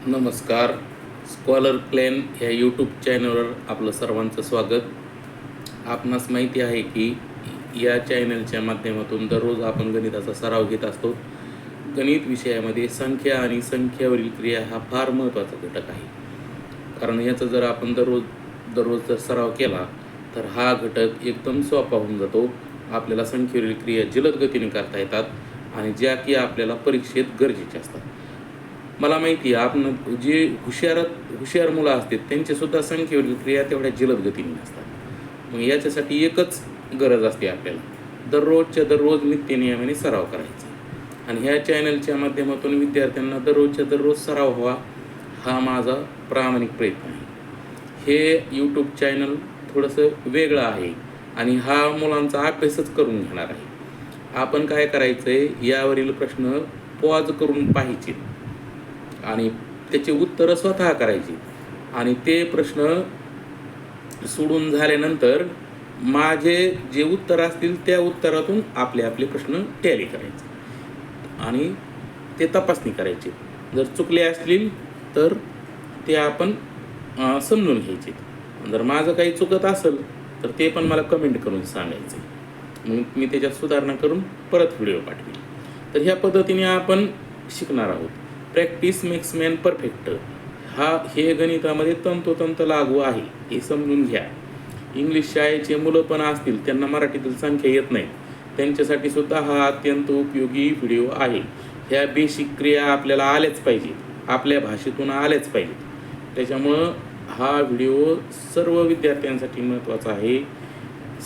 नमस्कार. Scholar plan ह्या YouTube चॅनलवर आपलं सर्वांचं स्वागत. आपणास माहिती आहे की या चॅनलच्या माध्यमातून दररोज आपण गणिताचा सराव घेत असतो. गणित विषयामध्ये संख्या आणि संख्यावरील क्रिया हा फार महत्त्वाचा घटक आहे, कारण याचा जर आपण दररोज जर सराव केला तर हा घटक एकदम सोपा होऊन जातो. आपल्याला संख्येवरील क्रिया जलद गतीने करता येतात आणि ज्या की आपल्याला परीक्षेत गरजेच्या असतात. मला माहिती आहे आपण जे हुशार मुलं असतात त्यांचेसुद्धा संख्येवरील क्रिया तेवढ्या जलद गतीने नसतात. मग याच्यासाठी एकच गरज असते आपल्याला, दररोज नित्यनियमाने सराव करायचा. आणि ह्या चॅनलच्या माध्यमातून विद्यार्थ्यांना दररोज सराव व्हावा हा माझा प्रामाणिक प्रयत्न आहे. हे यूट्यूब चॅनल थोडंसं वेगळं आहे आणि हा मुलांचा अभ्यासच करून घेणार आहे. आपण काय करायचं आहे, यावरील प्रश्न पॉज करून पाहिजे आणि त्याचे उत्तरं स्वतः करायची आणि ते प्रश्न सोडून झाल्यानंतर माझे जे उत्तर असतील त्या उत्तरातून आपले प्रश्न टॅली करायचे आणि ते तपासणी करायची. जर चुकले असतील तर ते आपण समजून घ्यायचे. जर माझं काही चुकत असेल तर ते पण मला कमेंट करून सांगायचे, मग मी त्याच्यात सुधारणा करून परत व्हिडिओ पाठवेल. तर ह्या पद्धतीने आपण शिकणार आहोत. प्रॅक्टिस मेक्स मॅन परफेक्ट हे गणितामध्ये तंतोतंत लागू आहे, हे समजून घ्या. इंग्लिश शाळेचे मुलं पण असतील, त्यांना मराठीतील संख्या येत नाही, त्यांच्यासाठी सुद्धा हा अत्यंत उपयोगी व्हिडिओ आहे. ह्या बेसिक क्रिया आपल्याला आल्याच पाहिजेत, आपल्या भाषेतून आल्याच पाहिजेत. त्याच्यामुळं हा व्हिडिओ सर्व विद्यार्थ्यांसाठी महत्त्वाचा आहे.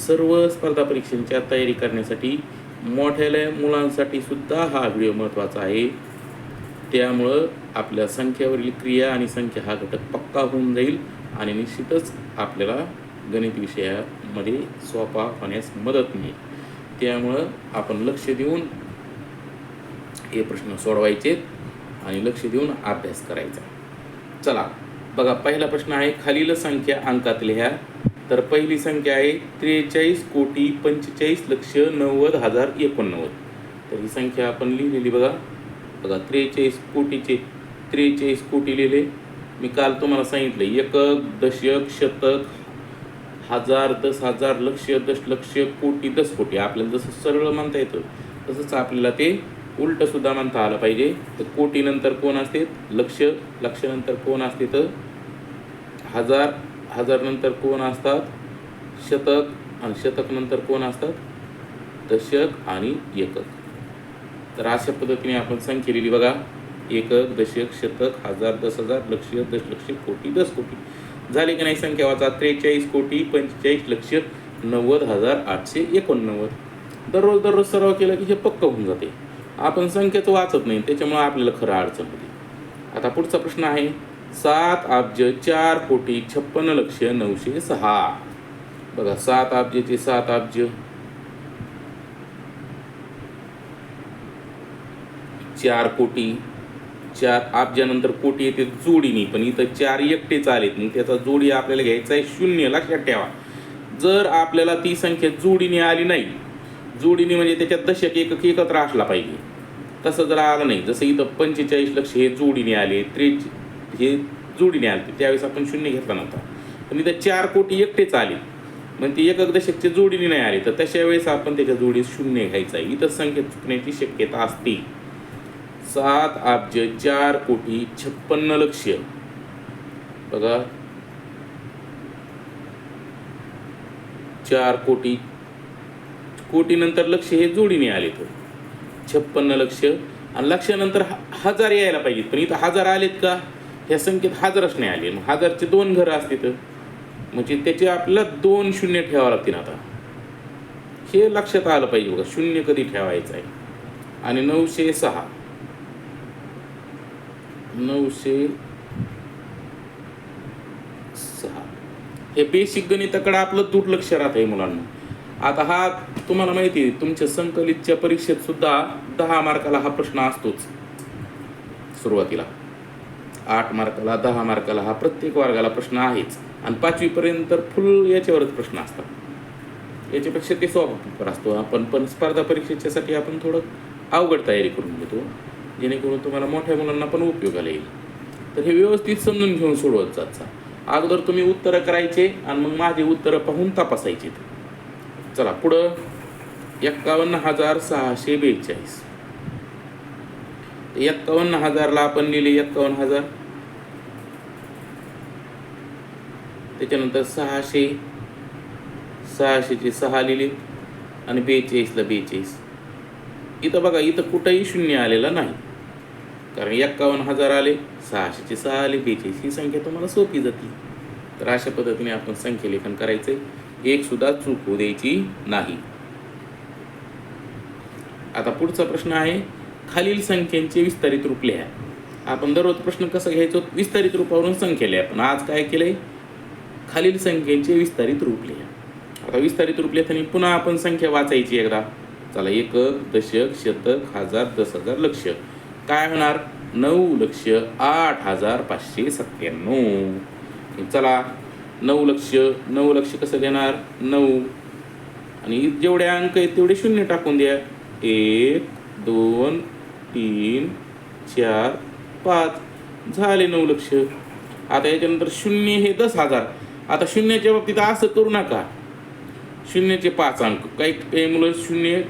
सर्व स्पर्धा परीक्षांच्या तयारी करण्यासाठी मोठ्या मुलांसाठी सुद्धा हा व्हिडिओ महत्त्वाचा आहे. त्यामुळं आपल्या संख्यावरील क्रिया आणि संख्या हा घटक पक्का होऊन जाईल आणि निश्चितच आपल्याला गणित विषयामध्ये सोपा होण्यास मदत मिळेल. त्यामुळं आपण लक्ष देऊन हे प्रश्न सोडवायचे आणि लक्ष देऊन अभ्यास करायचा. चला बघा, पहिला प्रश्न आहे, खालील संख्या अंकात लिहा. तर पहिली संख्या आहे 43,45,45,90,089. तर ही संख्या आपण लिहिलेली बघा 43 कोटी लिहिले. मी काल तुम्हाला सांगितलं एकक, दशक, शतक, हजार, 10,000, लक्ष, दशलक्ष, कोटी, 10 कोटी. आपल्याला जसं सरळ म्हणता येतं तसंच आपल्याला ते उलट सुद्धा म्हणता आलं पाहिजे. तर कोटी नंतर कोण असते? लक्ष. लक्ष नंतर कोण असते? तर हजार. हजार नंतर कोण असतात? शतक. आणि शतक नंतर कोण असतात? दशक आणि एकक. तर अशा पद्धतीने आपण संख्या लिहिली बघा. एकक, दशक, शतक, हजार, 10,000, लक्ष, दशलक्ष, कोटी, 10 कोटी. झाली की नाही संख्या वाचा? 43,45,45,90,889. दररोज सराव केला की हे पक्क होऊन जाते. आपण संख्याच वाचत नाही, त्याच्यामुळे आपल्याला खरं अडचण होते. आता पुढचा प्रश्न आहे 7,04,56,56,906. बघा 7 अब्जचे 7 अब्ज, 4 कोटी. 4 अब्जानंतर कोटी येते जोडीने, पण इथं 4 एकटेच आलेत, मग त्याचा जोडी आपल्याला घ्यायचा आहे 0. लक्षात ठेवा, जर आपल्याला ती संख्या जोडीने आली नाही, जोडीने म्हणजे त्याच्यात दशक एकक एकत्र असला पाहिजे, तसं जर आलं नाही, जसं इथं 45 लक्ष हे जोडीने आले, 43 हे जोडीने आले, त्यावेळेस आपण 0 घेतला नव्हता. पण इथं 4 कोटी एकटेच आले, मग ती एकक दशकचे जोडीने नाही आले, तर तशा वेळेस आपण त्याच्या जोडीत 0 घ्यायचा आहे. इथं संख्या चुकण्याची शक्यता असते. 7 अब्ज 4 कोटी 56 लक्ष. बघा 4 कोटी, कोटी नंतर लक्ष हे जोडीने आले, तर 56 लक्ष. आणि लक्षानंतर हजार यायला पाहिजेत, पण इथं हजार आलेत का? ह्या संख्येत हजारच नाही आले. मग हजारचे 2 घरं असतील, म्हणजे त्याचे आपल्याला 2 शून्य ठेवावं लागतील. आता हे लक्षात आलं पाहिजे बघा, 0 कधी ठेवायचं आहे. आणि 906 हे बेसिक गणिताकडे आपलं दुर्लक्ष राहत आहे मुलांना. आता हा तुम्हाला माहिती आहे, तुमच्या संकलितच्या परीक्षेत सुद्धा 10 मार्काला हा प्रश्न असतोच. सुरुवातीला 8 मार्काला, 10 मार्काला हा प्रत्येक वर्गाला प्रश्न आहेच. आणि 5वी पर्यंत फुल याच्यावरच प्रश्न असतात. याच्यापेक्षा ते सोपा पेपर असतो. पण स्पर्धा परीक्षेच्यासाठी आपण थोडं अवघड तयारी करून घेतो, जेणेकरून तुम्हाला मोठ्या मुलांना पण उपयोगाला येईल. तर हे व्यवस्थित समजून घेऊन सोडवत जायचं. अगोदर तुम्ही उत्तरं करायचे आणि मग माझे उत्तरं पाहून तपासायचे. चला पुढं 51,642. 51,000ला आपण लिहिले 51,000, त्याच्यानंतर 600, 600चे 6 लिहिले आणि 42ला 42. इथं बघा, इथं कुठंही शून्य आलेला नाही, कारण 51,000 आले, 600चे 6 आले, 42. ही संख्या तुम्हाला सोपी जाते. तर अशा पद्धतीने आपण संख्यालेखन करायचं, एक सुद्धा चूक होऊ द्यायची नाही. आता पुढचा प्रश्न आहे, खालील संख्यांचे विस्तारित रूप लिहा. आपण दररोज प्रश्न कसं घ्यायचो, विस्तारित रूपावरून संख्या लिहा. पण आज काय केलंय, खालील संख्यांचे विस्तारित रूप लिहा. आता विस्तारित रूप लिहिताना पुन्हा आपण संख्या वाचायची एकदा. चला, एकक, दशक, शतक, हजार, 10,000, लक्ष. काय होणार, 9,05,597. चला, 9 लक्ष कसं घेणार, 9 आणि जेवढे अंक आहेत तेवढे शून्य टाकून द्या. 1 2 3 4 5 झाले 9 लक्ष. आता याच्यानंतर शून्य हे 10,000. आता शून्याच्या बाबतीत असं करू नका, शून्याचे 5 अंक. काही मुलं शून्य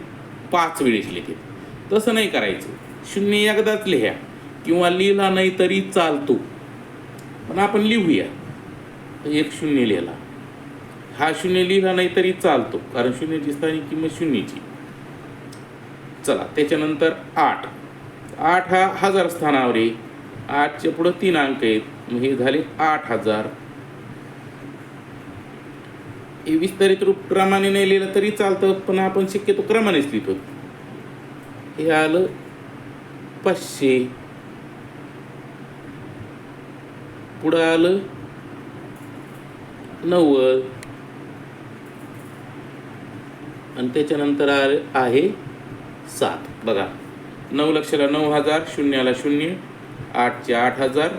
5 वेळेस लिहितात, तसं नाही करायचं. शून्य एकदाच लिहा किंवा लिहिला नाही तरी चालतो, पण आपण लिहूया. एक शून्य लिहिला, हा शून्य लिहिला नाही तरी चालतो, कारण शून्याची स्थानिक किंमत शून्याची. चला, त्याच्यानंतर 8 हा 1000 स्थानावर आहे. 8च्या पुढं 3 अंक आहेत, मग हे झाले 8,000. हे विस्तारित रूप क्रमाने नाही लिहिलं तरी चालतं, पण आपण शक्यतो क्रमानेच लिहितो. हे आलं 500, पुढं आलं 90 आणि त्याच्यानंतर आहे 7. बघा, 9 लक्षाला 9,000, शून्याला 0, 8चे 8,000,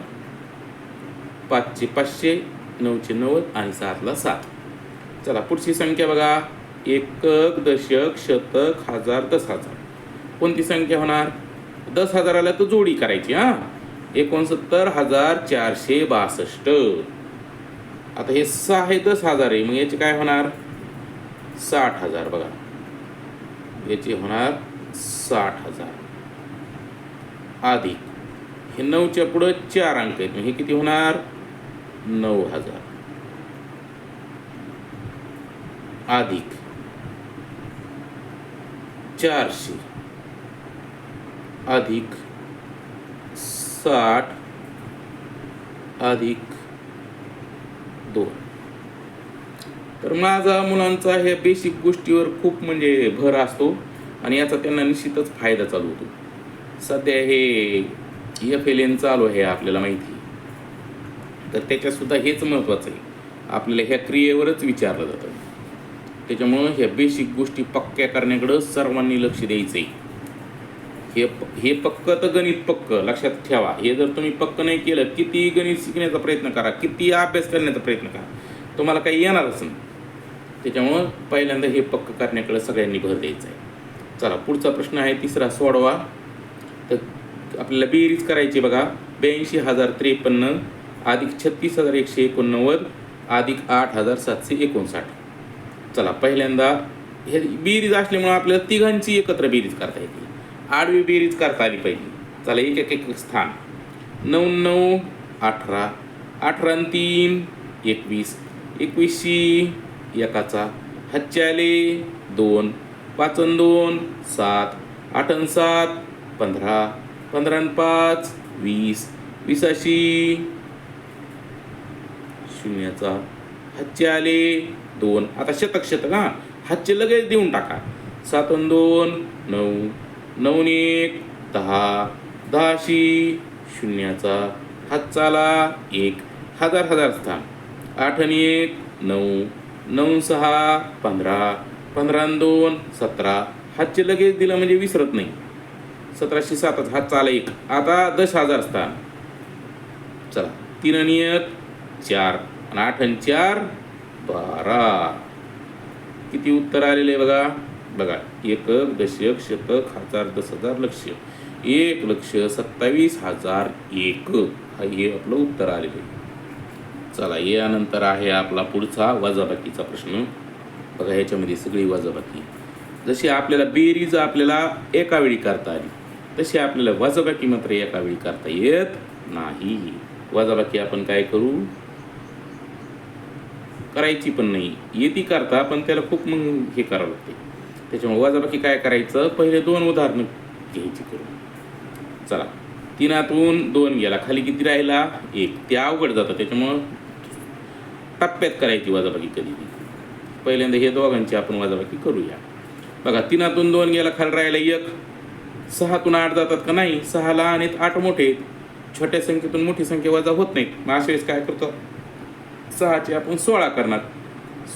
5चे 500, 9चे 90 आणि 7ला 7. चला, पुढची संख्या बघा, एकक, दशक, शतक, हजार, 10,000. कोणती संख्या होणार, 10,000ला तर जोडी करायची. 69,462. आता हे 6 हे 10,000 आहे, मग याचे काय होणार, 60,000. बघा, याचे होणार 60,000 अधिक हे 9च्या पुढं 4 अंक आहेत, मग हे किती होणार, 9,000 अधिक 400 अधिक 60 अधिक 2. तर माझा मुलांचा ह्या बेसिक गोष्टीवर खूप म्हणजे भर असतो आणि याचा त्यांना निश्चितच फायदा चालू होतो. सध्या हे FLN चालू आहे, आपल्याला माहिती, तर त्याच्यातसुद्धा हेच महत्त्वाचं आहे. आपल्याला ह्या क्रियेवरच विचारलं जातं. त्याच्यामुळं ह्या बेसिक गोष्टी पक्क्या करण्याकडं सर्वांनी लक्ष द्यायचं आहे. हे पक्क तर गणित पक्क लक्षात ठेवा. हे जर तुम्ही पक्क नाही केलं, किती गणित शिकण्याचा प्रयत्न करा, किती अभ्यास करण्याचा प्रयत्न करा, तुम्हाला काही येणारच नाही. त्याच्यामुळं पहिल्यांदा हे पक्क करण्याकडे सगळ्यांनी भर द्यायचा आहे. चला, पुढचा प्रश्न आहे 3रा, सोडवा. तर आपल्याला बेरीज करायची. बघा, 82,053 अधिक 36,189 अधिक 8,759. चला, पहिल्यांदा हे बेरीज असल्यामुळे आपल्याला तिघांची एकत्र बेरीज करता येते. आडवी बेरीज करता आली पाहिजे. चला, एक स्थान. 9 9 18, 18 आणि 3 21, 21 एकाचा, 5 आले 2, 5 आणि 2 7, 8 आणि 7 15, 15 आणि 5 20, 20 शून्याचा, 5 आले 2. आता शतक हातचे लगेच देऊन टाका. 7 आणि 2 9, 9 आणि 1 10, 10 शून्याचा, हात चाला 1, हजार स्थान. 8 आणि 1 9, 9 6 15, 15 आणि 2 17. हातचे लगेच दिलं म्हणजे विसरत नाही. 17 7 हात चाला 1. आता 10,000 स्थान. चला, 3 आणि 1 4 आणि 8 आणि 4 12. किती उत्तर आलेले बघा. एकक, दशक, शतक, हजार, 10,000, लक्ष. 1,27,001 हे आपलं उत्तर आलेलं आहे. चला यानंतर आहे आपला पुढचा वजाबाकीचा प्रश्न. बघा ह्याच्यामध्ये सगळी वजाबाकी, जशी आपल्याला बेरीज आपल्याला एका वेळी करता आली तशी आपल्याला वजाबाकी मात्र एका वेळी करता येत नाही. वजाबाकी आपण काय करू, करायची पण नाही, येती करता पण त्याला खूप मग हे करावं लागते. त्याच्यामुळे वजाबाकी काय करायचं, पहिले 2 उदाहरणं घ्यायची करून. चला 3तून 2 गेला, खाली किती राहिला 1, ते अवघड जातं. त्याच्यामुळं टप्प्यात करायची वजाबाकी कधी. पहिल्यांदा हे दोघांची आपण वजाबाकी करूया. बघा 3तून 2 गेला, खाली राहिला 1. 6तून 8 जातात का नाही, 6 लहान आहेत 8 मोठे आहेत. छोट्या संख्येतून मोठी संख्या वजा होत नाहीत. मग अशा वेळेस काय करतो, 6चे आपण 16 करणार.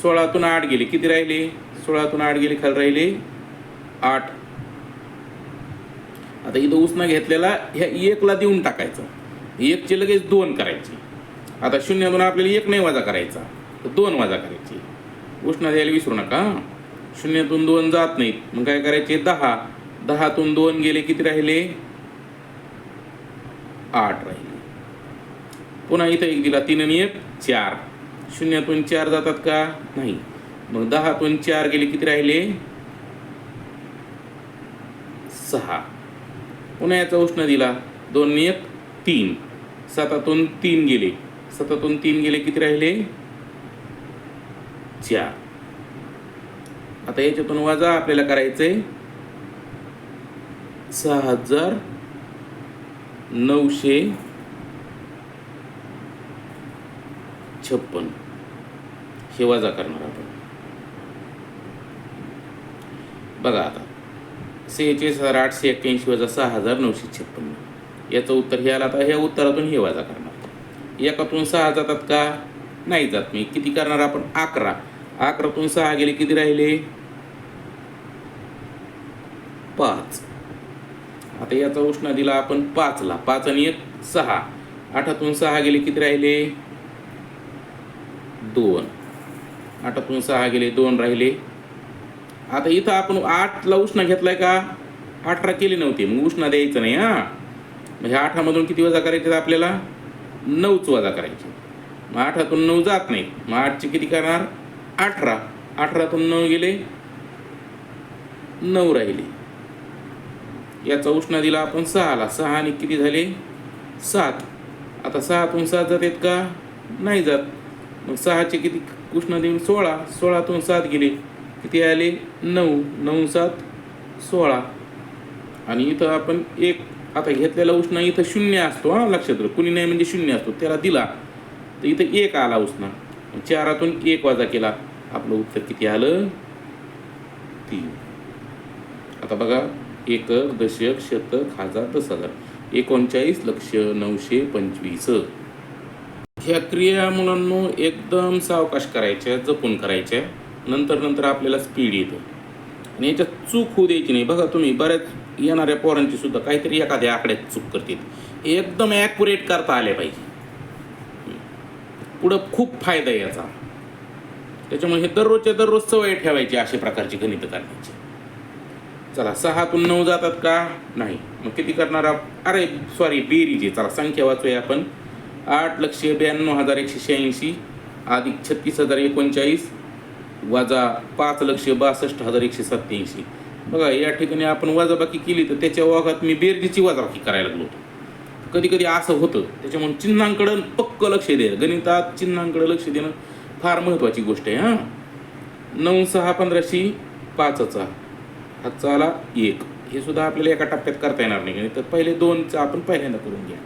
16तून 8 गेले, किती राहिले, 16तून 8 गेले, खाली राहिले 8. आता इथं उसना घेतलेला ह्या 1ला देऊन टाकायचं, 1चे लगेच 2 करायचे. आता 0तून आपल्याला 1 नाही वजा करायचा, तर 2 वजा करायची. उष्णा द्यायला विसरू नका. 0तून 2 जात नाहीत, मग काय करायचे 10. 10तून 2 गेले, किती राहिले 8 राहिले. पुन्हा इथं 1 दिला, 3 आणि 1 4. 0तून 4 जातात का नाही, मग 10तून 4 गेले, किती राहिले 6. पुन्हा याचा उष्ण दिला, 2 आणि 1 3. 7तून 3 गेले, 7तून 3 गेले, किती राहिले 4. आता याच्यातून वजा आपल्याला करायचंय 6,956 हे वजा करणार आपण. बघा आता 46,881 वजा 6,956 याचं उत्तर हे आलं. आता ह्या उत्तरातून हे वजा करणार. 1तून 6 जातात का नाही जात, मी किती करणार आपण 11. 11तून 6 गेले, किती राहिले 5. आता याचा उष्णा दिला आपण 5ला, 5 आणि 1 6. 8तून 6 गेले, किती राहिले 2. 8तून 6 गेले, 2 राहिले. आता इथं आपण 8ला उष्णा घेतलाय का, 18 केले नव्हते, मग उष्णा द्यायचं नाही. म्हणजे 8मधून किती वजा करायचे आपल्याला 9च वजा करायचे. मग 8तून 9 जात नाही, मग 8चे किती करणार 18. 18तून 9 गेले, 9 राहिले. याचा उष्णा दिला आपण 6ला, 6 आणि किती झाले 7. आता 6तून 7 जातात का नाही जात, मग 6चे किती उष्णा देऊन 16. 16तून 7 गेले, किती आले 9. 9 7 16. आणि इथं आपण 1 आता घेतलेला उष्णा इथं 0 असतो. लक्षात ठेवा, कुणी नाही म्हणजे 0 असतो, त्याला दिला तर इथं 1 आला उष्णा. 4तून 1 वजा केला, आपलं उत्तर किती आलं 3. आता बघा एकक, दशक, शतक, हजार, 10,000, 39,925. ह्या क्रिया मुलांनो एकदम सावकाश करायच्या, जपून करायच्या. नंतर आपल्याला स्पीड येतं आणि याच्यात चूक होऊ द्यायची नाही. बघा तुम्ही बऱ्याच येणाऱ्या पोरांची सुद्धा काहीतरी एखाद्या आकड्यात चूक करतात, एकदम ॲक्युरेट करता आले पाहिजे. पुढं खूप फायदा आहे याचा. त्याच्यामुळे हे दररोज सवय ठेवायची अशा प्रकारची गणित करण्याची. चला 6तून 9 जातात का नाही, मग किती करणार बेरीज आहे. चला संख्या वाचूया आपण. 8,92,186 अधिक 36,039 वजा 5,62,187. बघा या ठिकाणी आपण वजाबाकी केली तर त्याच्या ओघात मी बेरजेची वजाबाकी करायला लागलो होतो. कधी कधी असं होतं. त्याच्यामुळे चिन्हांकडं पक्क लक्ष द्या. गणितात चिन्हांकडे लक्ष देणं फार महत्त्वाची गोष्ट आहे. 9 6 15 5चा हातचा आला 1. हे सुद्धा आपल्याला एका टप्प्यात करता येणार नाही, तर पहिले 2चा आपण पहिल्यांदा करून घ्या.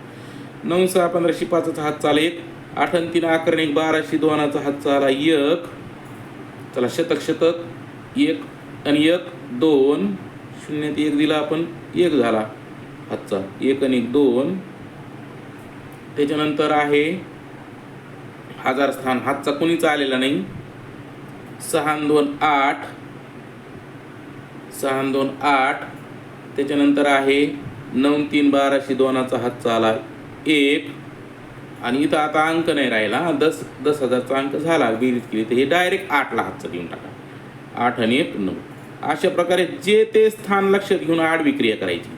9 6 15 5चा हातचा आला 1. 8 आणि 3 11 1 12 2चा हातचा आला 1. चला शतक 1 आणि 1 2. 0 ते 1 दिला आपण 1 झाला हातचा. 1 आणि 1 2. त्याच्यानंतर आहे हजार स्थान, हातचा कोणीच आलेला नाही. 6 आणि 2 8. 6 आणि 2 8. त्याच्यानंतर आहे 9 3 12 2चा हातचा आला 1. आणि इथं आता अंक नाही राहिला. 10,000चा अंक झाला बेरीज केली तर हे डायरेक्ट 8ला हातचा देऊन टाका. 8 आणि 1 9. अशा प्रकारे जे ते स्थान लक्षात घेऊन आडवी क्रिया करायची.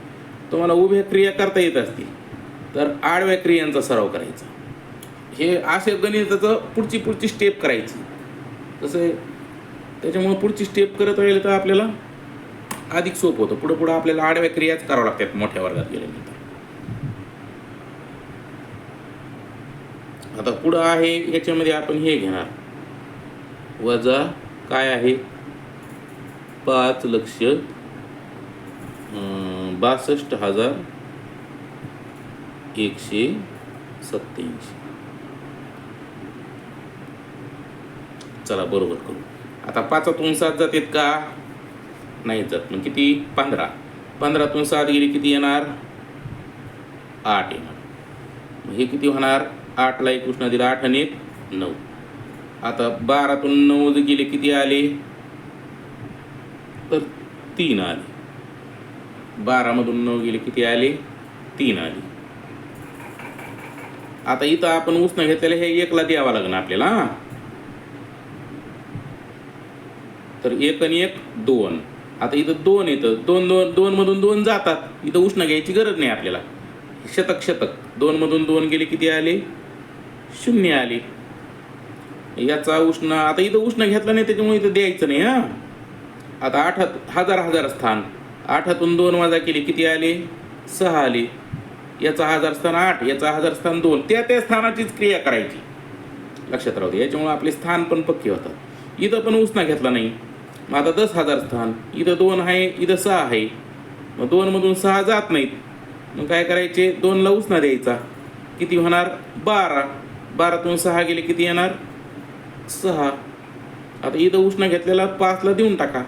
तुम्हाला उभ्या क्रिया करता येत असतील तर आडव्या क्रियांचा सराव करायचा. हे असे गणिताचं पुढची स्टेप करायची. तसं त्याच्यामुळे पुढची स्टेप करत राहिलं तर आपल्याला अधिक सोपं होतं. पुढं आपल्याला आडव्या क्रियाच करावं लागतात मोठ्या वर्गात गेल्यानंतर. आता पुढं आहे याच्यामध्ये आपण हे घेणार वजा काय आहे 5,62,187. चला बरोबर करू. आता 5तून 7 जातात का? नाही जात. मग किती? 15. 15तून 7 गेली किती येणार? 8 येणार. मग हे किती होणार? 8ला 1 उष्णा दिला 8 आणि 1 9. आता 12तून 9 गेले किती आले? तर 3 आले. 12मधून 9 गेले किती आले? 3 आले. आता इथं आपण उष्ण घेतलेलं हे 1ला द्यावं लागणार आपल्याला. तर 1 आणि 1 2. आता इथं 2 येतं. 2 मधून 2 जातात. इथं उष्ण घ्यायची गरज नाही आपल्याला. शतक 2 मधून 2 गेले किती आले? 0 आले. याचा उष्ण आता इथं उष्ण घेतला नाही त्याच्यामुळे इथं द्यायचं नाही. आता 8 हजार स्थान 8तून 2 वजा केले किती आले? 6 आले. याचा हजार स्थान 8, याचा हजार स्थान 2. त्या स्थानाचीच क्रिया करायची. लक्षात राहू दे. याच्यामुळे आपले स्थान पण पक्के होतात. इथं पण उष्णा घेतला नाही. मग आता 10,000 स्थान इथं 2 आहे, इथं 6 आहे. मग 2 मधून 6 जात नाहीत. मग काय करायचे? 2ला उष्णा द्यायचा. किती होणार? 12. 12तून 6 गेले किती येणार? 6. आता इथं उष्णा घेतलेला 5ला देऊन टाका.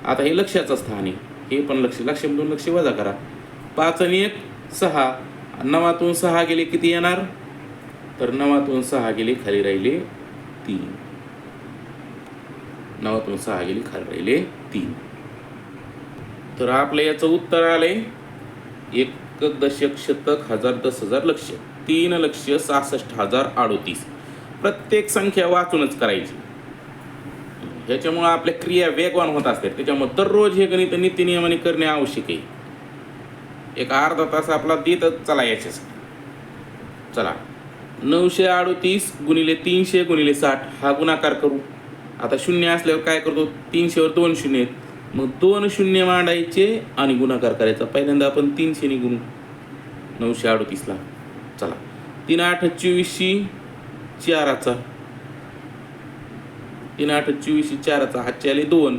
आता हे लक्षाचं स्थान आहे. हे पण लक्षामधून लक्ष वजा करा. 5 आणि 1 6. 9तून 6 गेले किती येणार? तर 9तून 6 गेले खाली राहिले 3. 9तून 6 गेले खाली राहिले 3. तर आपलं याचं उत्तर आले 1 दशक शतक हजार 10,000 लक्ष 3,66,038. प्रत्येक संख्या वाचूनच करायची. ह्याच्यामुळे आपल्या क्रिया वेगवान होत असतात. त्याच्यामुळे दररोज हे गणित नित्यनियमाने करणे आवश्यक आहे. एक अर्धा तास आपला देतच चला याच्यासाठी. चला 938 गुणिले 300 गुणिले 60 हा गुणाकार करू. आता 0 असल्यावर काय करतो? 300वर 2 शून्य आहेत. मग 2 शून्य मांडायचे आणि गुणाकार करायचा. पहिल्यांदा आपण 300 ने गुणू 938ला. चला 3 8 24 4चा 3 8 24 4चा हातचे आले 2.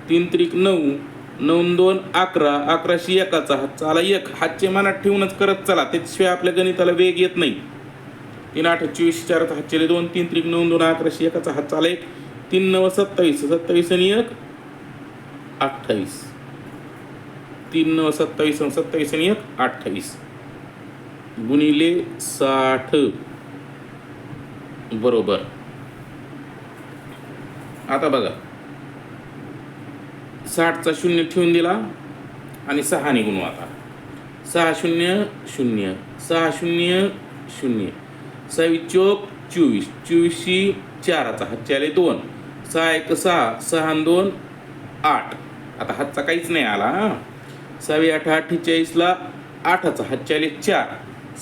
3 त्रिक 9 9 2 11 11शी 1चा हातचा आला 1. हातचे मनात ठेवूनच करत चला. त्याशिवाय आपल्या गणिताला वेग येत नाही. 3 8 24 4चा हातचे आले 2. 3 त्रिक 9 2 11शी 1चा हातचा आला 1. 3 9 27 27 आणि 1 28. 3 9 27 27 आणि 1 28 गुणिले 60 बरोबर. आता बघा 60चा 0 ठेवून दिला आणि 6 ने गुणू. आता 6 0 0 6 0 0 6 चोक 24 24 4चा हातचे आले 2. 6 1 6 6 2 8. आता हातचा काहीच नाही आला. 6 8 48ला 8चा हातचे आले 4.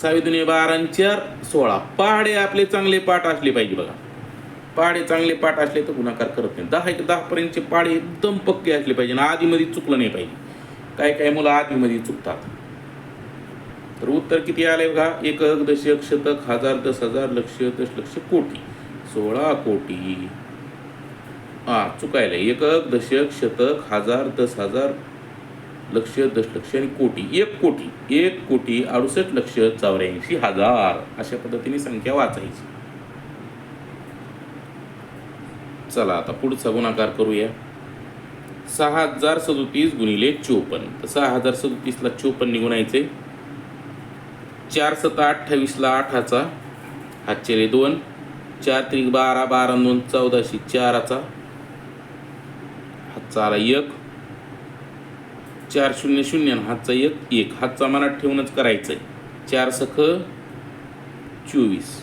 6 2 12 आणि 4 16. पहाडे आपले चांगले पाठ असले पाहिजे. बघा पाढे चांगले पाठ असले तर गुणाकार करत नाही. 10 पर्यंतचे पाढे एकदम पक्के असले पाहिजे. आधीमध्ये चुकलं नाही पाहिजे. काय मुलं आधीमध्ये चुकतात. तर उत्तर किती आले बघा? 1 दशक शतक हजार 10,000 लक्ष दशलक्ष कोटी 16 कोटी. चुकायला 1 दशक शतक हजार 10,000 लक्ष दशलक्ष आणि कोटी 1,68,64,84,000 अशा पद्धतीने संख्या वाचायची. चला आता पुढचा गुणाकार करूया. 6,037 गुणिले 54. तर 6,037ला 54 ने गुणायचे. 4 7 28ला 8चा हातचे 2. 4 त्रिक 12 12 2 14शी 4चा हातचा आला 1. 4 0 0 हातचा 1 1. हातचा मनात ठेवूनच करायचंय. 4 सख 24.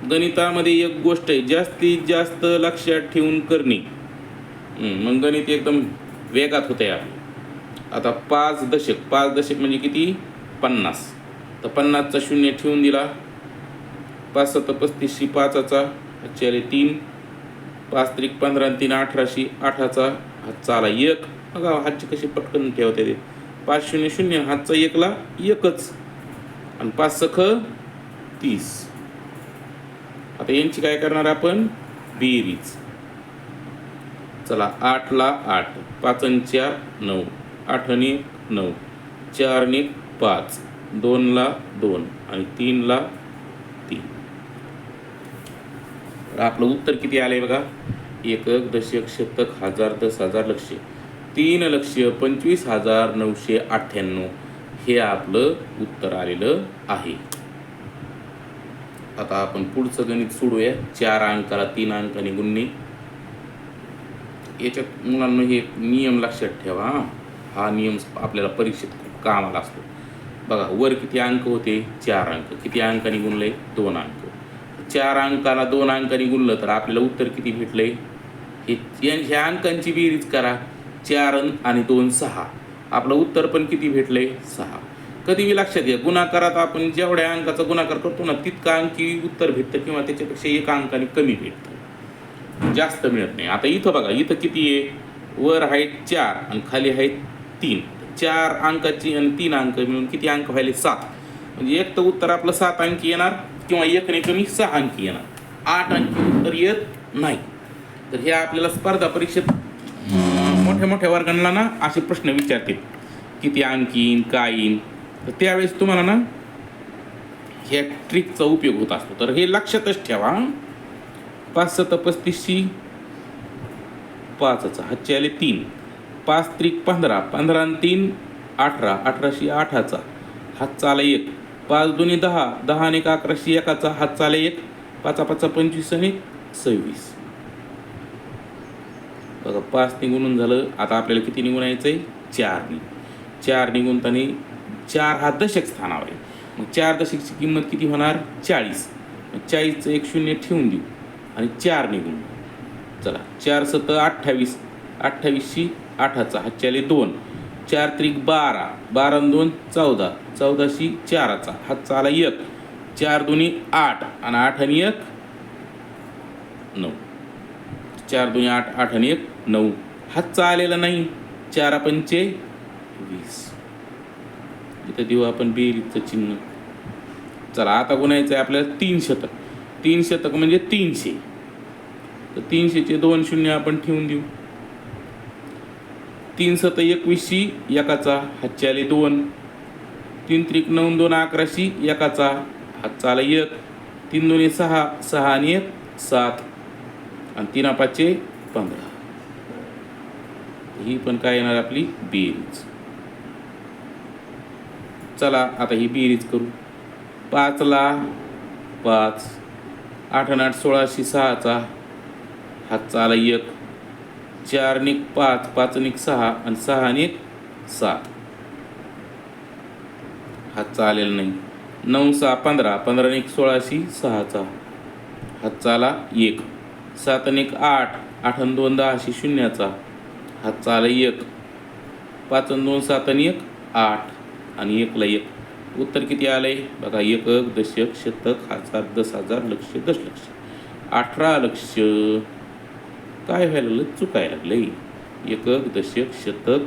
गणितामध्ये एक गोष्ट आहे जास्तीत जास्त लक्षात ठेवून करणे. मग गणित एकदम वेगात होते. आता 5 दशक म्हणजे किती 50. तर 50चा शून्य ठेवून दिला. 5 7 35 5चा हातचे 3 5 त्रिक 15 आणि 3 18 8चा हातचा आला 1. बघा हातचे कसे पटकन ठेवते ते. 5 0 0 हातचा 1ला 1च आणि 5 सख 30. आता यांची काय करणार आपण बेरीज. चला 8 ला 8 5 आणि 4 9 8 आणि 9 4 आणि 5 2 ला 2 आणि 3 ला 3. आपलं उत्तर किती आलंय बघा. एकक दशक शतक हजार दस हजार लक्ष 3,25,998 हे आपलं उत्तर आलेलं आहे. आता आपण पुढचं गणित सोडूया. 4 अंकाला 3 अंकाने गुणणे. याच्यात मुलांना हे नियम लक्षात ठेवा. हा नियम आपल्याला परीक्षेत खूप कामाला असतो. बघा वर किती अंक होते 4 अंक. किती अंकाने गुणले 2 अंक. 4 अंकाला 2 अंकाने गुणलं तर आपल्याला उत्तर किती भेटलंय. ह्या अंकांची बेरीज करा. 4 आणि 2 6. आपलं उत्तर पण किती भेटलंय 6. कधी बी लक्षात घ्या गुणाकारात आपण जेवढ्या अंकाचा गुणाकार करतो ना तितका अंकी उत्तर भेटतं किंवा त्याच्यापेक्षा 1 अंकाने कमी भेटतं, जास्त मिळत नाही. आता इथं बघा इथं किती आहे वर आहेत 4 आणि खाली आहेत 3. 4 अंकाची आणि 3 अंक मिळून किती अंक व्हायले 7. म्हणजे एक तर उत्तर आपलं 7 अंकी येणार किंवा 1 ने कमी 6 अंकी येणार. 8 अंकी उत्तर येत नाही. तर हे आपल्याला स्पर्धा परीक्षेत मोठ्या मोठ्या वर्गांना ना असे प्रश्न विचारतील किती अंकी येईन काय येईन. तर त्यावेळेस तुम्हाला ना ह्या ट्रिकचा उपयोग होत असतो. तर हे लक्षातच ठेवा. 5 7 35 5चा हातचे आले 3 5 त्रिक 15 15 आणि 3 18 18 8चा हातचा आला 1 5 2 10 10 आणि 11 1चा हातचा आला 1 5 5 25 आणि 26. बघा 5 निघून झालं. आता आपल्याला किती निघून यायचं आहे 4 निघून त्याने 4 हा दशक स्थानावर आहे. मग 4 दशकची किंमत किती होणार 40. 40चं एक शून्य ठेवून देऊ आणि 4 निघून. चला 4 7 28 28 8चा हातचे आले 2 4 त्रिक 12 12 आणि 2 14 14 4चा हातचा आला 1 4 2 8 आणि 8 आणि 1 9. 4 2 8 8 आणि 1 9. हातचा आलेला नाही. 4 पंचे 20. इथं देऊ आपण बेरीजचं चिन्ह. चला आता गुणायचं आहे आपल्याला 3 शतक. 3 शतक म्हणजे 300. तर 300चे 2 शून्य आपण ठेवून देऊ. 3 7 21 1चा हातचे आले 2 3 त्रिक 9 2 11 1चा हातचा आला 1 3 2 6 6 आणि 1 7 आणि 3 5 15. ही पण काय येणार आपली बेरीज. चला आता ही बेरीज करू. 5 ला 5 8 आणि 8 16 6चा हातचा आला 1 4 आणि 5 5 आणि 6 आणि 6 आणि 7 हातचा आलेला नाही. 9 6 15 15 आणि 16 6चा हातचा आला 1 7 आणि 8 8 आणि 2 10 शून्याचा हातचा आला 1 5 आणि 2 7 आणि 1 8 आणि 1 ला 1. उत्तर किती आलंय बघा. एकक दशक शतक हजार दस हजार लक्ष दशलक्ष 18 लक्ष. काय व्हायला लागलं चुकायला लागलंय. एकक दशक शतक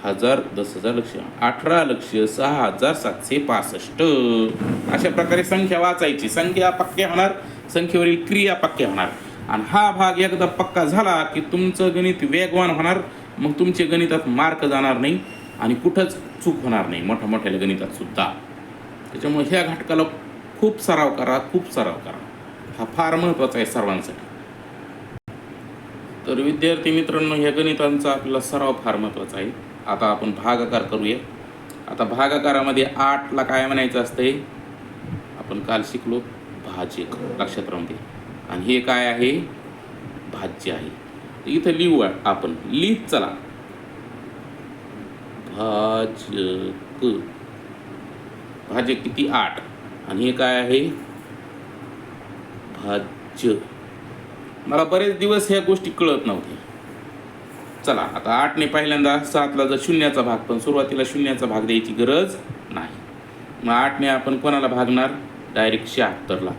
हजार दस हजार लक्ष 18 लक्ष 6,765. अशा प्रकारे संख्या वाचायची. संख्या पक्क्या होणार, संख्येवरील क्रिया पक्क्या होणार. आणि हा भाग एकदा पक्का झाला की तुमचं गणित वेगवान होणार. मग तुमचे गणितात मार्क जाणार नाही आणि कुठंच चूक होणार नाही मोठ्या मोठ्या गणितात सुद्धा. त्याच्यामुळे ह्या घटकाला खूप सराव करा. हा फार महत्त्वाचा आहे सर्वांसाठी. तर विद्यार्थी मित्रांनो ह्या गणितांचा आपल्याला सराव फार महत्त्वाचा आहे. आता आपण भागाकार करूया. आता भागाकारामध्ये 8ला काय म्हणायचं असतंय आपण काल शिकलो भाजक. लक्षात राहून दे. आणि हे काय आहे भाज्य आहे. इथं लिहू आपण. लिहित चला भाजक. भाजक किती 8 आणि हे काय आहे भाज्य. मला बरेच दिवस ह्या गोष्टी कळत नव्हत्या. चला आता 8ने पहिल्यांदा 7ला जर शून्याचा भाग, पण सुरुवातीला शून्याचा भाग द्यायची गरज नाही. मग 8ने आपण कोणाला भागणार? डायरेक्ट 76ला.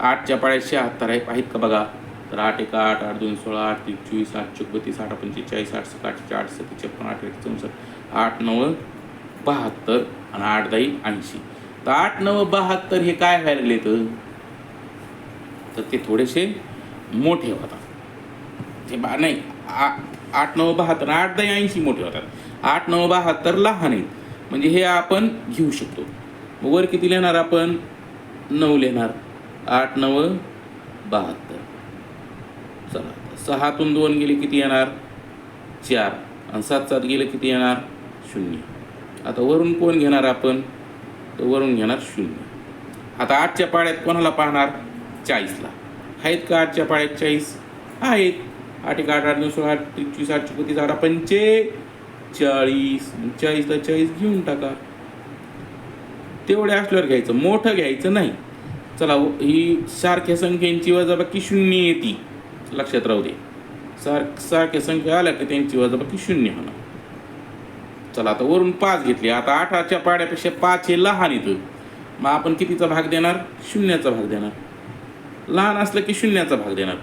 8च्या पाड्यात 76 आहेत का बघा? तर 8 1 8, 8 2 16, 8 3 24, 8 4 32, 8 45, 8 6 8 8 7 56, 8 8 64, 8 9 72 आणि 8 10 80. तर 8 9 72 हे काय व्हायला लागले? तर ते थोडेसे मोठे होतात. ते नाही 8 9 72, 8 10 80 मोठे होतात. 8 9 72 लहान आहेत. म्हणजे हे आपण घेऊ शकतो. वर किती लिहिणार आपण? 9 लिहिणार. 8 9 72. चला 6तून 2 गेले किती येणार? 4. आणि 7 7 गेले किती येणार? 0. आता वरून कोण घेणार आपण? तर वरून घेणार 0. आता 8च्या पाड्यात कोणाला पाहणार? 40ला. आहेत का 8च्या पाड्यात 40? आहेत. 8 1 8 8 2 16, 8 23, 8 34, 8 45, 40ला 40 घेऊन टाका. तेवढे असल्यावर घ्यायचं, मोठं घ्यायचं नाही. चला ही सारख्या संख्येची वजाबाकी 0 येते, लक्षात राहू दे. सारख्या संख्या आल्या की त्यांची वजाबाकी 0 होणार. चला आता वरून 5 घेतली. आता 8च्या पाड्यापेक्षा 5 हे लहान येतं. मग आपण कितीचा भाग देणार? 0चा भाग देणार. लहान असलं की 0चा भाग देणार,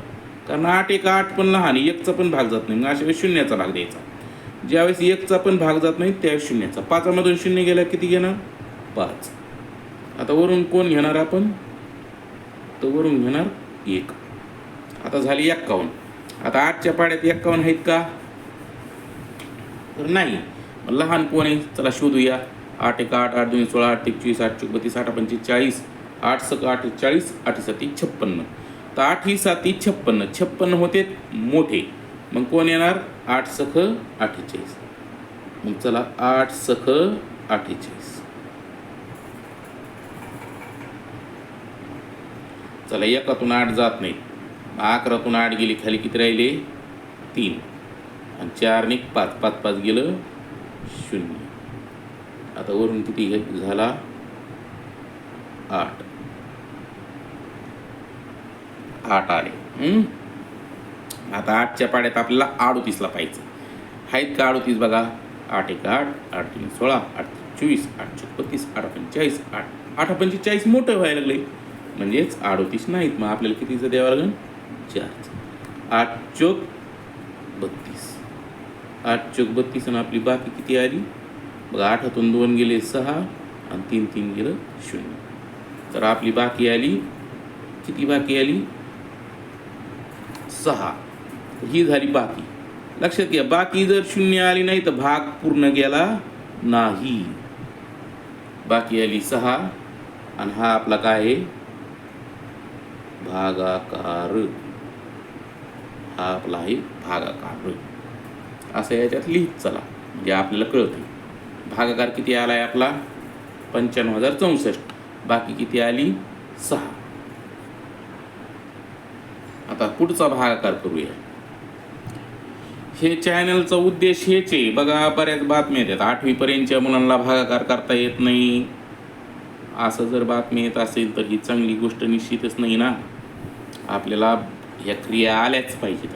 कारण 8 1 8 पण लहान आहे, 1चा पण भाग जात नाही. मग अशा वेळेस 0चा भाग द्यायचा. ज्यावेळेस 1चा पण भाग जात नाही त्यावेळेस 0चा. 5मधून 0 गेला किती घेणार? 5. आता वरून कोण घेणार आपण? तर वरून घेणार 1. आता झाली 51. आता 8च्या पाड्यात 51 आहेत का? तर नाही. लहान कोण आहे? चला शोधूया. 8 1 8, 8 2 16, 8 23, 8 34, 8 45, 40, 8 6 8 40, 8 7 56. तर 8 ही 7 56. 56 होते मोठे. मग कोण येणार? 8 6 48. मग चला 8 6 48. चला 1तून 8 जात नाही. 11तून 8 गेली, खाली किती राहिले? 3. आणि 4 ने 5, 5 5 गेलं 0. आता वरून किती झाला? 8. 8 आले. आता 8च्या पाड्यात आपल्याला 38ला पाहिजे. आहेत का 38? बघा. 8 1 8, 8 3 16, 8 24, 8 34, 8 45, 8 45 मोठं व्हायला लागले, म्हणजेच 38 नाहीत. मग आपल्याला कितीचं द्यावं लागेल? 4. 8 चौक 32. 8 चौक 32 आणि आपली बाकी किती आली? बघा 8तून 2 गेले 6 आणि 3 3 गेलं 0. तर आपली बाकी आली किती? बाकी आली 6. ही झाली बाकी. लक्षात घ्या, बाकी जर 0 आली नाही तर भाग पूर्ण गेला नाही. बाकी आली 6 आणि हा आपला काय आहे? भागाकार. हा आपला आहे भागाकार. असं याच्यात लिहित चला, म्हणजे आपल्याला कळतं. भागाकार किती आला आहे आपला? 95,064. बाकी किती आली? 6. आता पुढचा भागाकार करूया. हे चॅनलचा उद्देश हेच आहे. बघा बऱ्याच बातम्या येतात 8वी पर्यंतच्या मुलांना भागाकार करता येत नाही. असं जर बातमी येत असेल तर ही चांगली गोष्ट निश्चितच नाही ना. आपल्याला ह्या क्रिया आल्याच पाहिजेत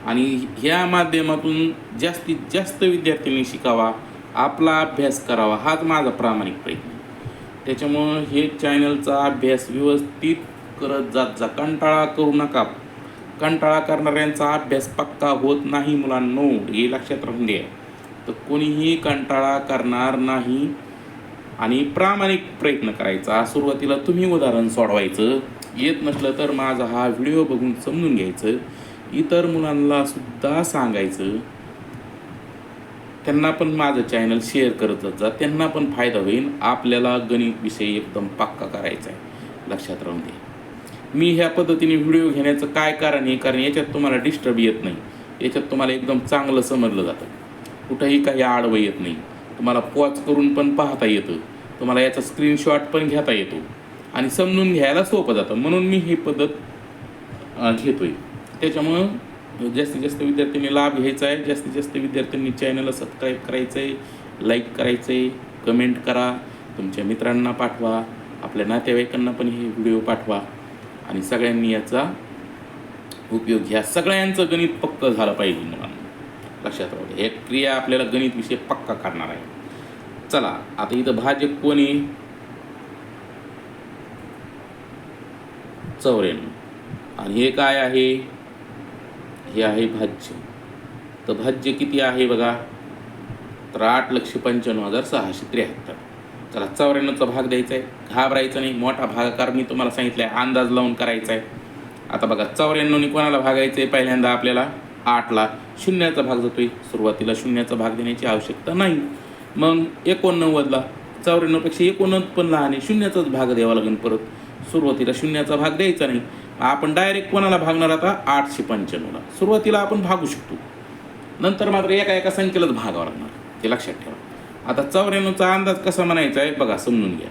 आणि ह्या माध्यमातून जास्तीत जास्त विद्यार्थ्यांनी शिकावा, आपला अभ्यास करावा, हाच माझा प्रामाणिक प्रयत्न. त्याच्यामुळं हे चॅनलचा अभ्यास व्यवस्थित करत जात जा. कंटाळा करू नका. कंटाळा करणाऱ्यांचा अभ्यास पक्का होत नाही मुलांनो, हे लक्षात राहून द्या. तर कोणीही कंटाळा करणार नाही आणि प्रामाणिक प्रयत्न करायचा. सुरुवातीला तुम्ही उदाहरण सोडवायचं, येत नसलं तर माझा हा व्हिडिओ बघून समजून घ्यायचं, इतर मुलांना सुद्धा सांगायचं, त्यांना पण माझं चॅनल शेअर करत जा, त्यांना पण फायदा होईल. आपल्याला गणित विषय एकदम पक्का करायचा आहे, लक्षात राहून दे. मी ह्या पद्धतीने व्हिडिओ घेण्याचं काय कारण आहे? कारण याच्यात तुम्हाला डिस्टर्ब येत नाही, याच्यात तुम्हाला एकदम चांगलं समजलं जातं, कुठंही काही आडवं येत नाही, तुम्हाला पॉज करून पण पाहता येतं, तुम्हाला याचा स्क्रीनशॉट पण घेता येतो आणि समजून घ्यायला सोपं जातं. म्हणून मी ही पद्धत घेतोय. त्याच्यामुळं जास्तीत जास्त विद्यार्थ्यांनी लाभ घ्यायचा आहे. जास्तीत जास्त विद्यार्थ्यांनी चॅनलला सबस्क्राईब करायचं आहे, लाईक करायचं आहे, कमेंट करा, तुमच्या मित्रांना पाठवा, आपल्या नातेवाईकांना पण हे व्हिडिओ पाठवा आणि सगळ्यांनी याचा उपयोग घ्या. सगळ्यांचं गणित पक्कं झालं पाहिजे मुलांना. लक्षात राहू द्या. हे क्रिया आपल्याला गणित विषय पक्का करणार आहे. चला आता इथं भाजक कोण आहे? 94. आणि हे काय आहे? हे आहे भाज्य. तर भाज्य किती आहे बघा, तर 8,95,673. चला 94चा भाग द्यायचा आहे. घाबरायचं नाही, मोठा भागाकार मी तुम्हाला सांगितलं आहे, अंदाज लावून करायचा आहे. आता बघा 94नी कोणाला भागायचं आहे? पहिल्यांदा आपल्याला 8ला शून्याचा भाग जातोय. सुरुवातीला शून्याचा भाग देण्याची आवश्यकता नाही. मग 89ला 94पेक्षा 89 पण लहान आहे, शून्याचाच भाग द्यावा लागेल. परत सुरुवातीला शून्याचा भाग द्यायचा नाही. आपण डायरेक्ट कोणाला भागणार? आता 895ला सुरुवातीला आपण भागू शकतो, नंतर मात्र एका संख्येलाच भागावं लागणार, ते लक्षात ठेवा. आता 94चा अंदाज कसा म्हणायचा आहे बघा, समजून घ्या.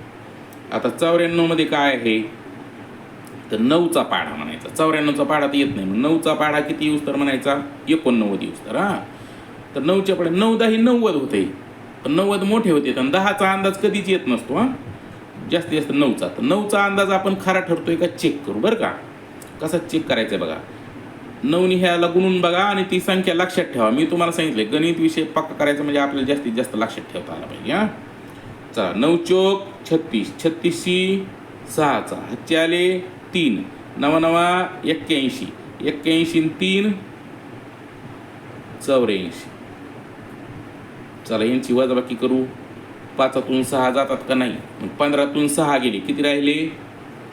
आता 94मध्ये काय आहे? तर 9चा पाढा म्हणायचा. 94चा पाढा तर येत नाही, मग 9चा पाढा किती येऊस तर म्हणायचा? 89 येऊस तर. तर 9च्या पाढ्या 9 10 90 होते, पण 90 मोठे होते आणि 10चा अंदाज कधीच येत नसतो. जास्तीत जास्त 9चा. तर 9चा अंदाज आपण खरा ठरतोय का चेक करू बरं का. कसा चेक करायचं बघा, 9नी ह्याला गुणून बघा आणि ती संख्या लक्षात ठेवा. मी तुम्हाला सांगितले गणित विषय पक्का करायचं म्हणजे आपल्याला जास्तीत जास्त लक्षात ठेवता आला पाहिजे. चला 9 चोक 36, 36 6चा हातचे आले 3, 9 9 81, 81 3 84. चला यांची वजाबाकी करू. 5तून 6 जातात का नाही? 15तून 6 गेले, किती राहिले?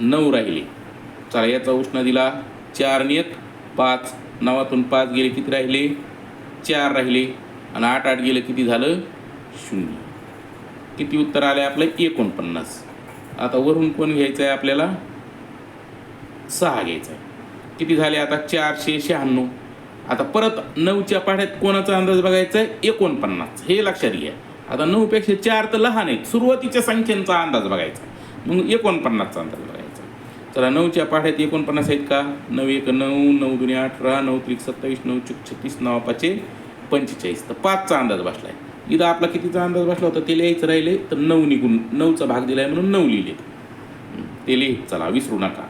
9 राहिले. चला याचा उष्णा दिला 4 आणि 1 5. 9तून 5 गेले, किती राहिले? 4 राहिले. आणि 8 8 गेले, किती झालं? 0. किती उत्तर आले आपलं? 49. आता वरून कोण घ्यायचं आहे आपल्याला? 6 घ्यायचा आहे. किती झाले आता? 496. आता परत 9च्या पाढ्यात कोणाचा अंदाज बघायचा आहे? 49. हे लक्षात घ्या. आता 9पेक्षा 4 तर लहान आहेत, सुरुवातीच्या संख्येचा अंदाज बघायचा, मग 49चा अंदाज बघायचा. चला 9च्या पाढ्यात 49 आहेत का? 9 1 9, 9 2 18, 9 3 27, 9 4 36, 9 5 45. तर 5चा अंदाज बसलाय. इथं आपला कितीचा अंदाज बसला होता ते लिहायचं राहिले, तर 9 निघून 9चा भाग दिलाय म्हणून 9 लिहिले ते लिहि. चला विसरू नका,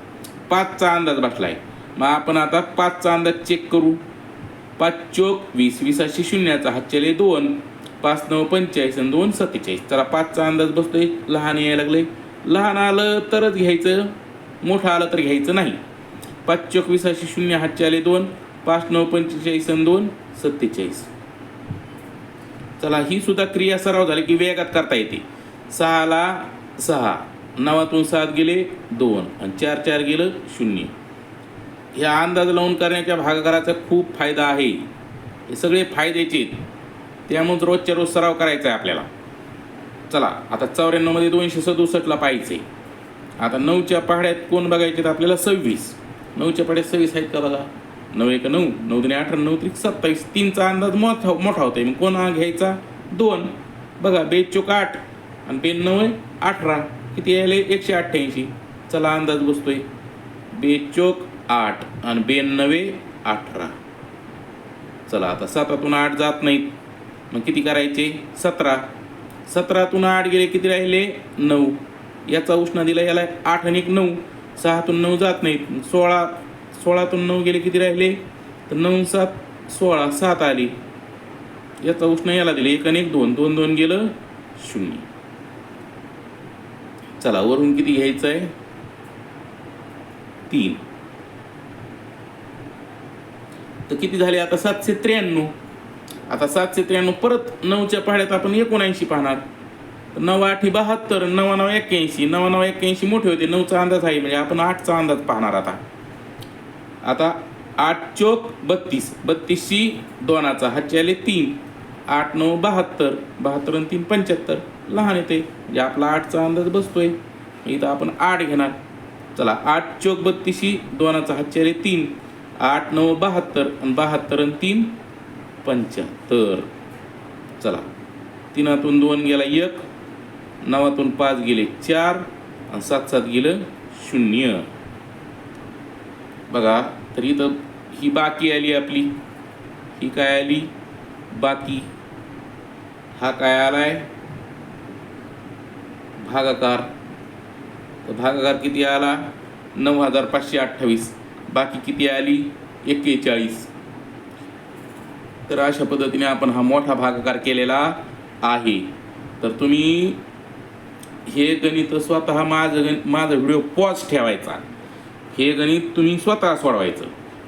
5चा अंदाज बसलाय. मग आपण आता 5चा अंदाज चेक करू. 5 चोक 20, 20 शून्याचा हातचेले 2, 5 9 45 आणि 2 47. चला 5चा अंदाज बसतोय. लहान यायला लागले, लहान आलं तरच घ्यायचं, मोठं आलं तर घ्यायचं नाही. 5 चोक 20 शून्य हातचे आले 2, 5 9 45 आणि 2 47. चला ही सुद्धा क्रिया सराव झाली की वेगात करता येते. 6ला 6, 9तून 7 गेले 2 आणि 4 4 गेलं 0. ह्या अंदाज लावून करण्याच्या भागाकाराचा खूप फायदा आहे. हे सगळे फायद्याचे आहेत, त्यामुळे रोजच्या रोज सराव करायचा आहे आपल्याला. चला आता 94मध्ये 267ला पाहायचे. आता 9च्या पाढ्यात कोण बघायचे? आपल्याला 26. 9च्या पाढ्यात 26 आहेत का बघा. 9 1 9, 9 2 18, 9 3 27. 3चा अंदाज मोठा होता, मग कोण घ्यायचा? 2. बघा 2 चोक 8 आणि 2 9 18, किती यायले? 188. चला अंदाज बसतोय 2 चोक 8 आणि 2 9 18. चला आता 7तून 8 जात नाहीत, मग किती करायचे? 17. 17तून 8 गेले, किती राहिले? 9. याचा उष्णा दिला याला 8 आणि 1 9. 6तून 9 जात नाहीत, 16. 16तून 9 गेले, किती राहिले? तर 9 7 16, 7 आली. याचा उष्णा याला दिले 1 आणि 1 2, 2 2 गेलं 0. चला वरून किती घ्यायचं आहे? 3. तर किती झाले आता? 793. आता 793 परत 9च्या पाढ्यात आपण 79 पाहणार. 9 8 72, 9 9 81, 9 9 81 मोठे होते. 9चा अंदाज आहे म्हणजे आपण 8चा अंदाज पाहणार. आता 8 चोक 32, 32 2चा हातचे आले 3, 8 9 72, 72 आणि 3 75. लहान येते म्हणजे आपला 8चा अंदाज बसतोय. इथं आपण 8 घेणार. चला 8 चोक 32, 2चा हातचे आले 3, 8 9 72 आणि 72 आणि 3 75. चला 3तून 2 गेला 1, 9तून 5 गेले 4 आणि 7 7 गेलं 0. बघा तर इथं ही बाकी आली आपली. ही काय आली? बाकी. हा काय आलाय? भागाकार. तर भागाकार किती आला? 9528. बाकी किती आली? 41. तर अशा पद्धतीने आपण हा मोठा भागाकार केलेला आहे. तर तुम्ही हे गणित स्वतः माझा व्हिडिओ पॉज ठेवायचा, हे गणित तुम्ही स्वतः सोडवायचं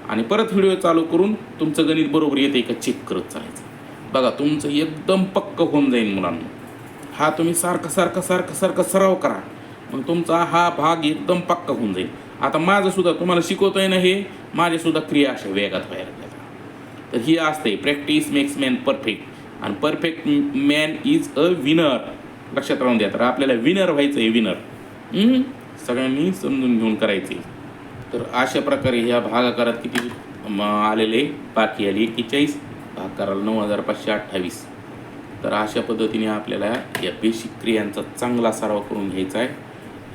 आणि परत व्हिडिओ चालू करून तुमचं गणित बरोबर येते का चेक करत चालायचं. बघा तुमचं एकदम पक्क होऊन जाईल मुलांना. हा तुम्ही सारखं सराव करा, मग तुमचा हा भाग एकदम पक्का होऊन जाईल. आता माझंसुद्धा तुम्हाला शिकवतोय ना, हे माझ्यासुद्धा क्रिया अशा वेगात व्हायला लागल्या. तर ही असते प्रॅक्टिस मेक्स मॅन परफेक्ट आणि perfect man is a winner. लक्षात राहून द्या. तर आपल्याला विनर व्हायचं आहे, विनर. सगळ्यांनी समजून घेऊन करायचे. तर अशा प्रकारे ह्या भागाकारात किती आलेले, बाकी आले 41, भाग करायला 9528. तर अशा पद्धतीने आपल्याला या बेसिक क्रियांचा चांगला सराव करून घ्यायचा आहे.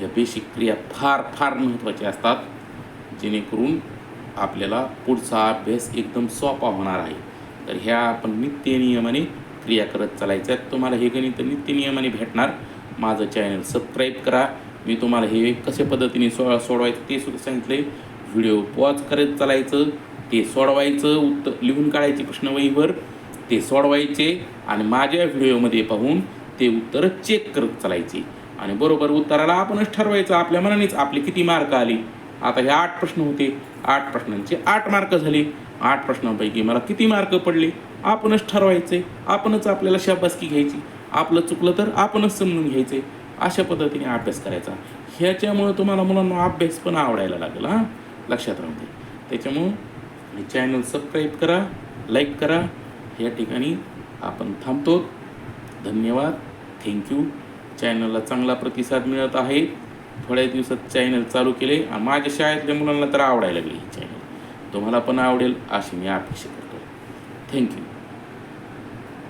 या बेसिक क्रिया फार फार महत्त्वाच्या असतात, जेणेकरून आपल्याला पुढचा अभ्यास एकदम सोपा होणार आहे. तर ह्या आपण नित्यनियमाने क्रिया करत चालायच्या आहेत. तुम्हाला हे गणित नित्यनियमाने भेटणार. माझं चॅनल सबस्क्राईब करा. मी तुम्हाला हे कशा पद्धतीने सोडवायचं ते सुद्धा सांगितलं आहे. व्हिडिओ पॉज करत चालायचं, ते सोडवायचं, उत्तर लिहून काढायचे प्रश्नवहीवर, ते सोडवायचे आणि माझ्या व्हिडिओमध्ये पाहून ते उत्तर चेक करत चालायचे आणि बरोबर उत्तराला आपणच ठरवायचं आपल्या मनानेच आपले किती मार्क आले. आता हे 8 प्रश्न होते, 8 प्रश्नांचे 8 मार्क झाले. 8 प्रश्नांपैकी मला किती मार्क पडले आपणच ठरवायचे, आपणच आपल्याला शाबासकी घ्यायची. आपलं चुकलं तर आपणच समजून घ्यायचे. अशा पद्धतीने अभ्यास करायचा. ह्याच्यामुळं तुम्हाला मुलांना अभ्यास पण आवडायला लागेल. लक्षात राहू दे. त्याच्यामुळं चॅनल सबस्क्राईब करा, लाईक करा. या ठिकाणी आपण थांबतो. धन्यवाद, थँक्यू. चॅनलला चांगला प्रतिसाद मिळत आहे. थोड्या दिवसात चॅनल चालू केले आणि माझ्या शाळेतल्या मुलांना तर आवडायला लागले. ही चॅनल तुम्हाला पण आवडेल अशी मी अपेक्षा करतो. थँक्यू.